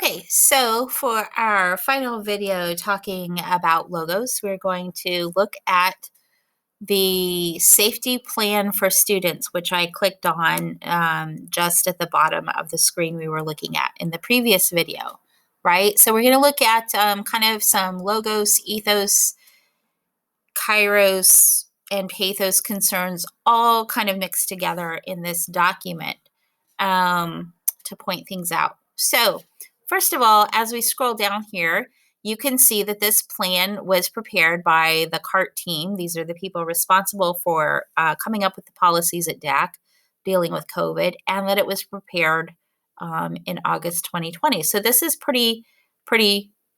Okay, so for our final video talking about logos, we're going to look at the safety plan for students, which I clicked on just at the bottom of the screen we were looking at in the previous video, right? So we're going to look at kind of some logos, ethos, kairos, and pathos concerns all kind of mixed together in this document to point things out. So first of all, as we scroll down here, you can see that this plan was prepared by the CART team. These are the people responsible for coming up with the policies at DAC dealing with COVID, and that it was prepared in August 2020. So this is pretty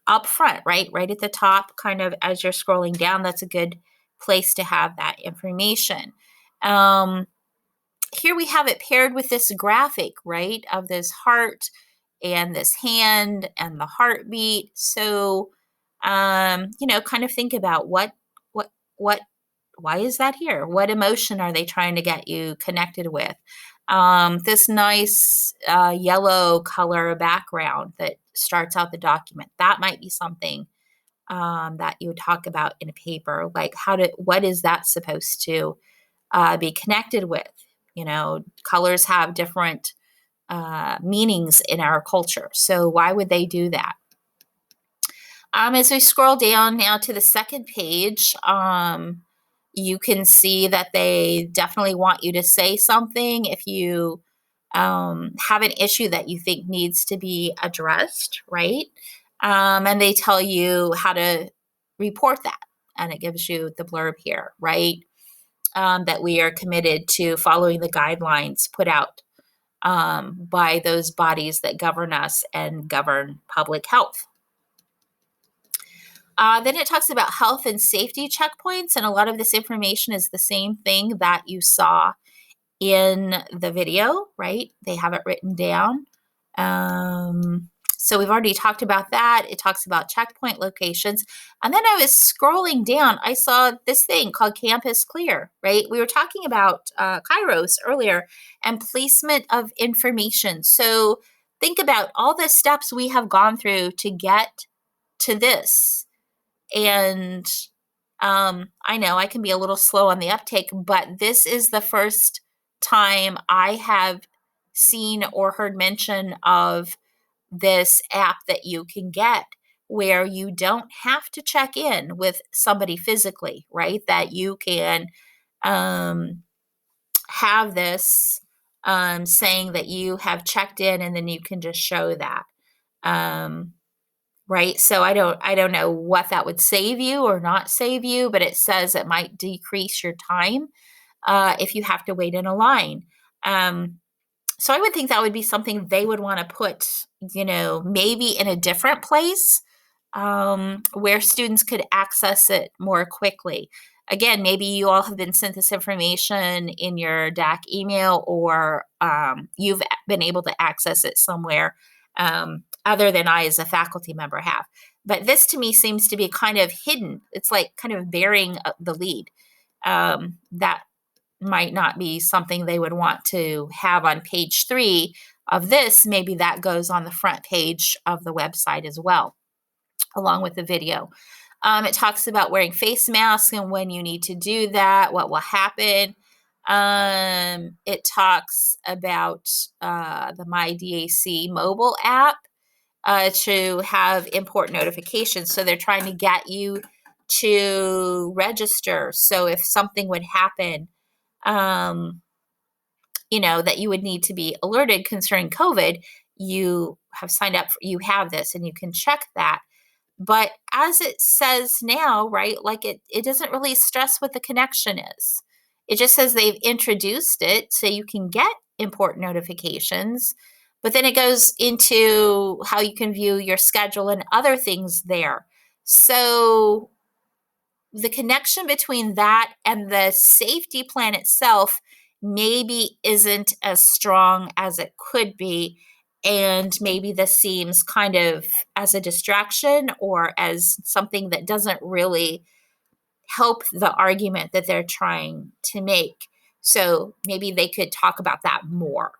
upfront, right? Right at the top, kind of as you're scrolling down, that's a good place to have that information. Here we have it paired with this graphic, right, of this heart and this hand and the heartbeat. So, kind of think about what, why is that here? What emotion are they trying to get you connected with? This nice yellow color background that starts out the document, that might be something that you would talk about in a paper, like what is that supposed to be connected with? Colors have different meanings in our culture. So why would they do that? As we scroll down now to the second page, you can see that they definitely want you to say something if you have an issue that you think needs to be addressed, right? And they tell you how to report that. And it gives you the blurb here, right? That we are committed to following the guidelines put out by those bodies that govern us and govern public health. Then it talks about health and safety checkpoints, and a lot of this information is the same thing that you saw in the video, right? They have it written down. So we've already talked about that. It talks about checkpoint locations. And then I was scrolling down, I saw this thing called Campus Clear, right? We were talking about kairos earlier and placement of information. So think about all the steps we have gone through to get to this. And I know I can be a little slow on the uptake, but this is the first time I have seen or heard mention of this app that you can get where you don't have to check in with somebody physically, right? That you can have this saying that you have checked in, and then you can just show that. Right? So I don't know what that would save you or not save you, but it says it might decrease your time if you have to wait in a line. So I would think that would be something they would want to put, maybe in a different place where students could access it more quickly. Again, maybe you all have been sent this information in your DAC email, or you've been able to access it somewhere other than I as a faculty member have. But this to me seems to be kind of hidden. It's like kind of bearing the lead. That might not be something they would want to have on page 3 of this. Maybe that goes on the front page of the website as well, along with the video. It talks about wearing face masks and when you need to do that, what will happen. It talks about the MyDAC mobile app to have import notifications. So they're trying to get you to register. So if something would happen, that you would need to be alerted concerning COVID, you have signed up, you have this, and you can check that. But as it says now, right, like it doesn't really stress what the connection is. It just says they've introduced it so you can get import notifications, but then it goes into how you can view your schedule and other things there. So the connection between that and the safety plan itself maybe isn't as strong as it could be. And maybe this seems kind of as a distraction or as something that doesn't really help the argument that they're trying to make. So maybe they could talk about that more.